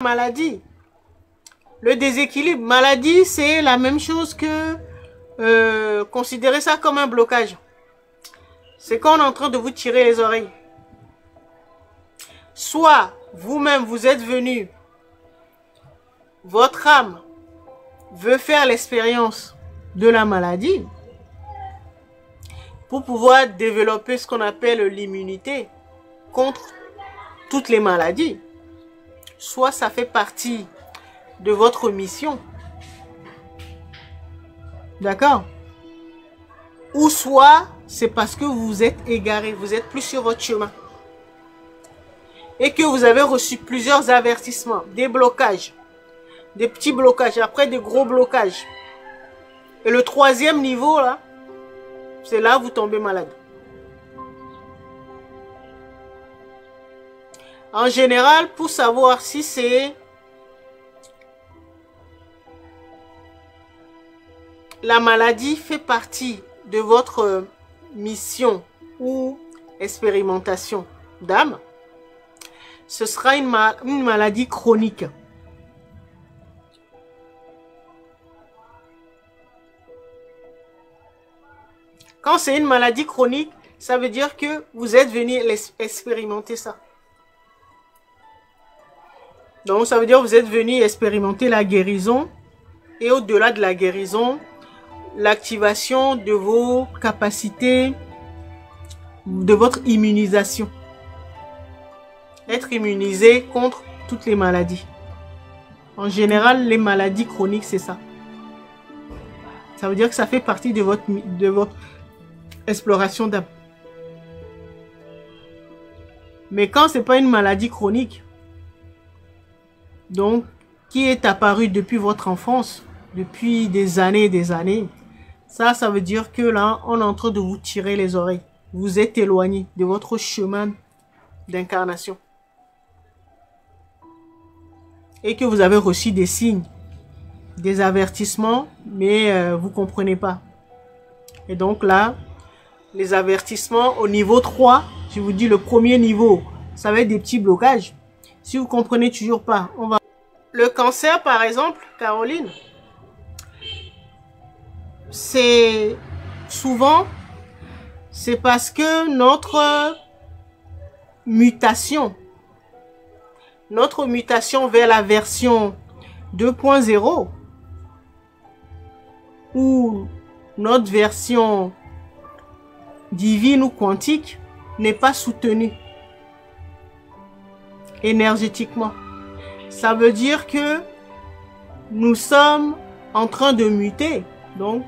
Maladie. Le déséquilibre. Maladie, c'est la même chose que considérer ça comme un blocage. C'est quand on est en train de vous tirer les oreilles. Soit vous-même, vous êtes venu, votre âme veut faire l'expérience de la maladie pour pouvoir développer ce qu'on appelle l'immunité contre toutes les maladies. Soit ça fait partie de votre mission. D'accord? Ou soit c'est parce que vous vous êtes égaré, vous êtes plus sur votre chemin. Et que vous avez reçu plusieurs avertissements, des blocages, des petits blocages, après des gros blocages. Et le troisième niveau, là, c'est là où vous tombez malade. En général, pour savoir si c'est la maladie fait partie de votre mission ou expérimentation d'âme, ce sera une maladie chronique. Quand c'est une maladie chronique, ça veut dire que vous êtes venu expérimenter ça. Donc, ça veut dire que vous êtes venu expérimenter la guérison et au-delà de la guérison, l'activation de vos capacités, de votre immunisation. Être immunisé contre toutes les maladies. En général, les maladies chroniques, c'est ça. Ça veut dire que ça fait partie de votre exploration d'âme. Mais quand c'est pas une maladie chronique, donc qui est apparue depuis votre enfance, depuis des années, ça veut dire que là, on est en train de vous tirer les oreilles. Vous êtes éloigné de votre chemin d'incarnation. Et que vous avez reçu des signes, des avertissements, mais vous ne comprenez pas. Et donc là, les avertissements au niveau 3, je vous dis le premier niveau, ça va être des petits blocages. Si vous ne comprenez toujours pas, on va... Le cancer, par exemple, Caroline, c'est souvent, c'est parce que notre mutation vers la version 2.0 ou notre version divine ou quantique n'est pas soutenue énergétiquement. Ça veut dire que nous sommes en train de muter. Donc,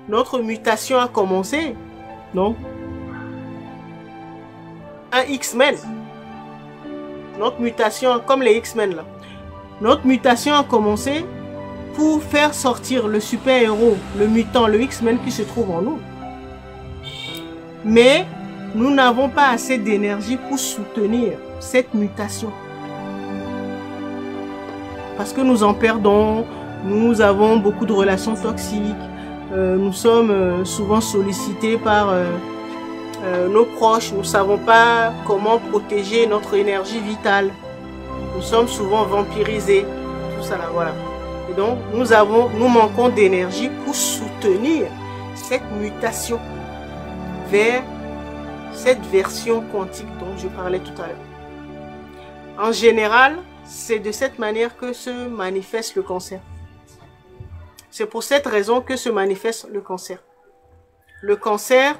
notre mutation a commencé. Donc, un X-Men. Notre mutation, comme les X-Men là. Notre mutation a commencé pour faire sortir le super-héros, le mutant, le X-Men qui se trouve en nous. Mais nous n'avons pas assez d'énergie pour soutenir cette mutation. Parce que nous en perdons, nous avons beaucoup de relations toxiques, nous sommes souvent sollicités par nos proches, nous ne savons pas comment protéger notre énergie vitale. Nous sommes souvent vampirisés, tout ça là, voilà. Et donc, nous manquons d'énergie pour soutenir cette mutation vers cette version quantique dont je parlais tout à l'heure. En général, c'est de cette manière que se manifeste le cancer. C'est pour cette raison que se manifeste le cancer. Le cancer,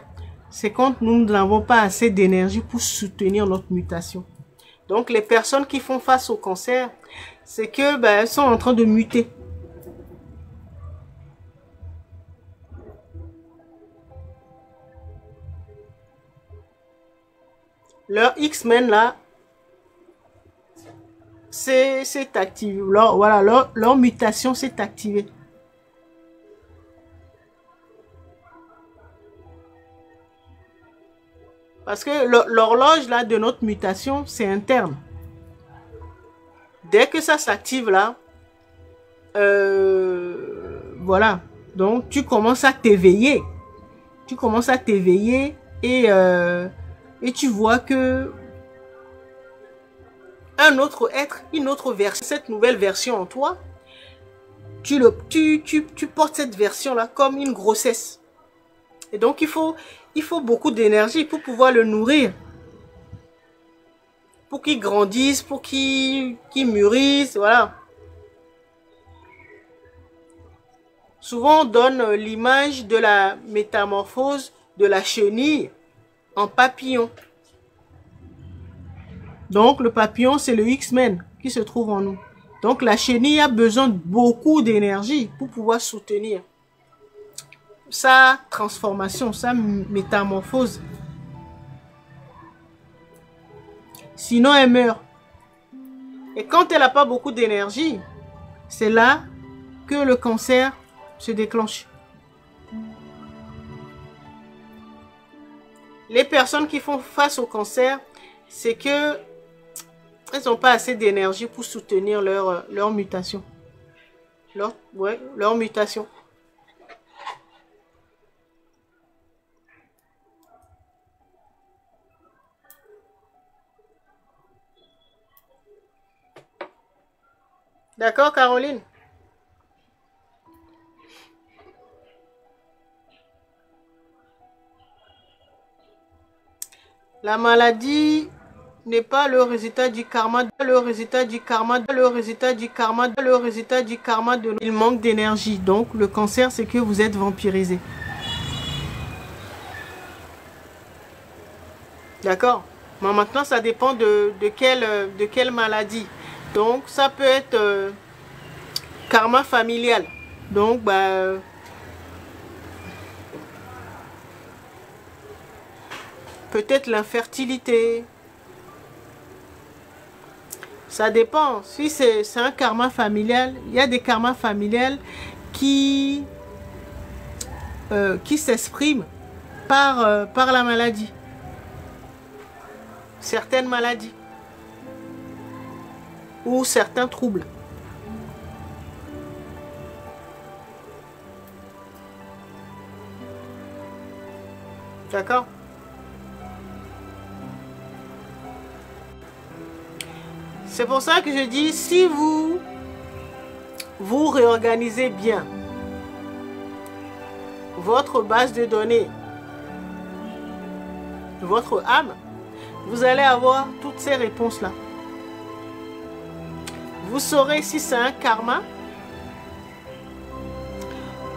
c'est quand nous n'avons pas assez d'énergie pour soutenir notre mutation. Donc, les personnes qui font face au cancer, c'est que elles sont en train de muter. Leur X-Men là, c'est activé. Leur mutation s'est activée. Parce que l'horloge là de notre mutation, c'est interne. Dès que ça s'active là, voilà. Donc tu commences à t'éveiller. Tu commences à t'éveiller et tu vois que un autre être, une autre version, cette nouvelle version en toi, tu portes cette version-là comme une grossesse. Et donc, il faut beaucoup d'énergie pour pouvoir le nourrir. Pour qu'il grandisse, pour qu'il mûrisse, voilà. Souvent, on donne l'image de la métamorphose de la chenille en papillon. Donc, le papillon, c'est le X-Men qui se trouve en nous. Donc, la chenille a besoin de beaucoup d'énergie pour pouvoir soutenir sa transformation, sa métamorphose. Sinon, elle meurt. Et quand elle n'a pas beaucoup d'énergie, c'est là que le cancer se déclenche. Les personnes qui font face au cancer, c'est que elles n'ont pas assez d'énergie pour soutenir leur mutation. Leur mutation. D'accord, Caroline? La maladie n'est pas le résultat du karma, il manque d'énergie. Donc, le cancer, c'est que vous êtes vampirisé. D'accord? Mais maintenant, ça dépend de quelle maladie. Donc, ça peut être karma familial. Donc, peut-être l'infertilité. Ça dépend. Si c'est un karma familial, il y a des karmas familiales qui s'expriment par la maladie. Certaines maladies. Ou certains troubles. D'accord? C'est pour ça que je dis, si vous réorganisez bien votre base de données, votre âme, vous allez avoir toutes ces réponses-là. Vous saurez si c'est un karma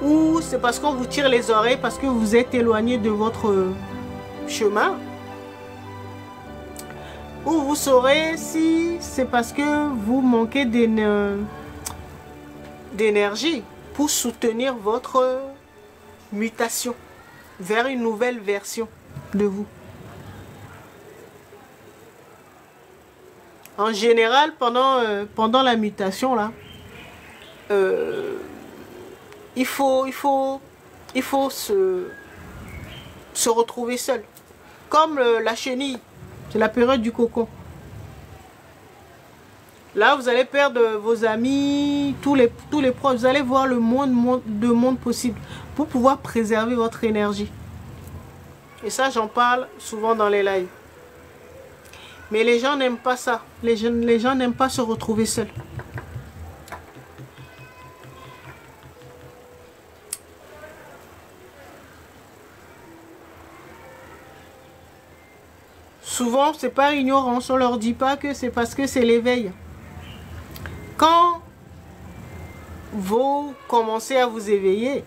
ou c'est parce qu'on vous tire les oreilles parce que vous êtes éloigné de votre chemin. Ou vous saurez si c'est parce que vous manquez d'énergie pour soutenir votre mutation vers une nouvelle version de vous. En général, pendant la mutation, là, il faut se retrouver seul. Comme la chenille, c'est la période du cocon. Là, vous allez perdre vos amis, tous les proches. Vous allez voir le monde possible pour pouvoir préserver votre énergie. Et ça, j'en parle souvent dans les lives. Mais les gens n'aiment pas ça. Les gens n'aiment pas se retrouver seuls. Souvent, c'est pas ignorance. On leur dit pas que c'est parce que c'est l'éveil. Quand vous commencez à vous éveiller,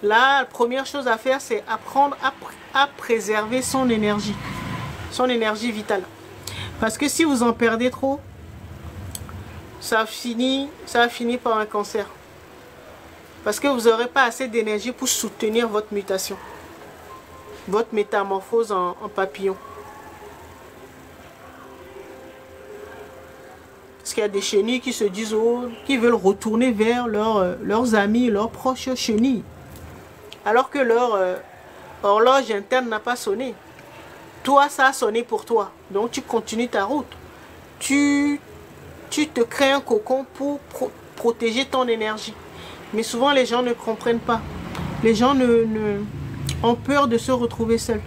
là, la première chose à faire, c'est apprendre à préserver son énergie vitale. Parce que si vous en perdez trop, ça finit par un cancer. Parce que vous n'aurez pas assez d'énergie pour soutenir votre mutation. Votre métamorphose en papillon. Parce qu'il y a des chenilles qui se disent, qui veulent retourner vers leurs amis, leurs proches chenilles. Alors que leur horloge interne n'a pas sonné. Toi, ça a sonné pour toi. Donc, tu continues ta route. Tu te crées un cocon pour protéger ton énergie. Mais souvent, les gens ne comprennent pas. Les gens ont peur de se retrouver seuls.